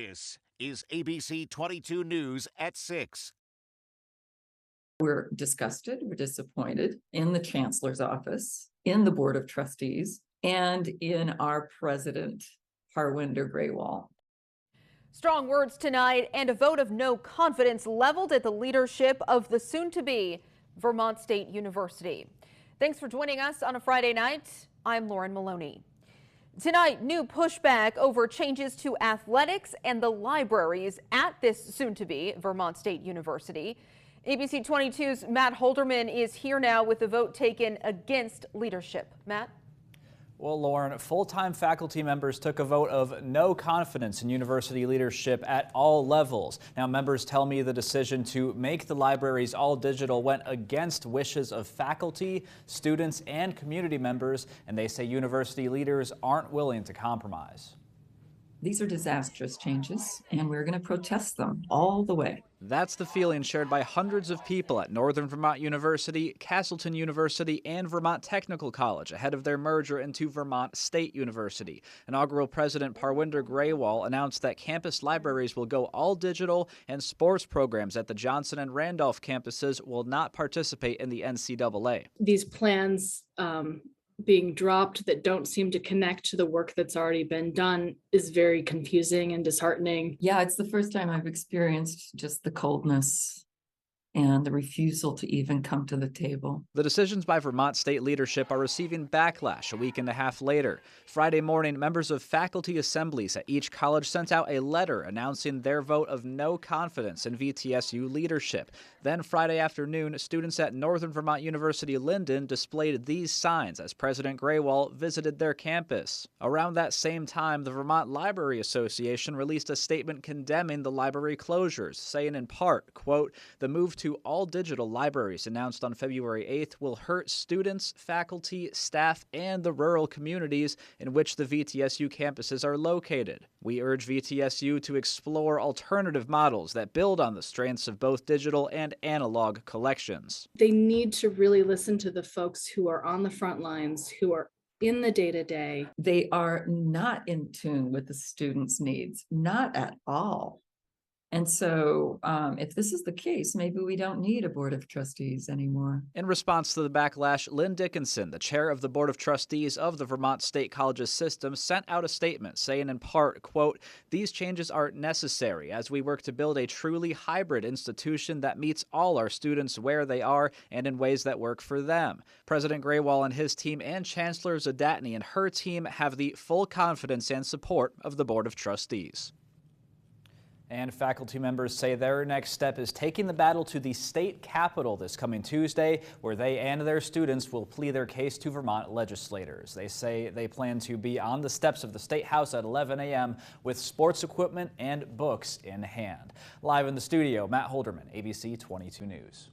This is ABC 22 News at 6. We're disgusted, we're disappointed in the chancellor's office, in the board of trustees, and in our president, Harwinder Grewal. Strong words tonight and a vote of no confidence leveled at the leadership of the soon-to-be Vermont State University. Thanks for joining us on a Friday night. I'm Lauren Maloney. Tonight, new pushback over changes to athletics and the libraries at this soon-to-be Vermont State University. ABC 22's Matt Holderman is here now with the vote taken against leadership. Matt? Well, Lauren, full-time faculty members took a vote of no confidence in university leadership at all levels. Now, members tell me the decision to make the libraries all digital went against wishes of faculty, students, and community members, and they say university leaders aren't willing to compromise. These are disastrous changes, and we're going to protest them all the way. That's the feeling shared by hundreds of people at Northern Vermont University, Castleton University, and Vermont Technical College ahead of their merger into Vermont State University. Inaugural President Harwinder Grewal announced that campus libraries will go all digital and sports programs at the Johnson and Randolph campuses will not participate in the NCAA. These plans being dropped that don't seem to connect to the work that's already been done is very confusing and disheartening. Yeah, it's the first time I've experienced just the coldness and the refusal to even come to the table. The decisions by Vermont State leadership are receiving backlash a week and a half later. Friday morning, members of faculty assemblies at each college sent out a letter announcing their vote of no confidence in VTSU leadership. Then Friday afternoon, students at Northern Vermont University Linden displayed these signs as President Grewal visited their campus. Around that same time, the Vermont Library Association released a statement condemning the library closures, saying in part, quote, "The move to all digital libraries announced on February 8th will hurt students, faculty, staff, and the rural communities in which the VTSU campuses are located. We urge VTSU to explore alternative models that build on the strengths of both digital and analog collections." They need to really listen to the folks who are on the front lines, who are in the day-to-day. They are not in tune with the students' needs, not at all. And so if this is the case, maybe we don't need a board of trustees anymore. In response to the backlash, Lynn Dickinson, the chair of the board of trustees of the Vermont State Colleges system, sent out a statement saying in part, quote, "These changes are necessary as we work to build a truly hybrid institution that meets all our students where they are and in ways that work for them. President Grewal and his team and Chancellor Zadatny and her team have the full confidence and support of the board of trustees." And faculty members say their next step is taking the battle to the state capitol this coming Tuesday, where they and their students will plead their case to Vermont legislators. They say they plan to be on the steps of the State House at 11 a.m. with sports equipment and books in hand. Live in the studio, Matt Holderman, ABC 22 News.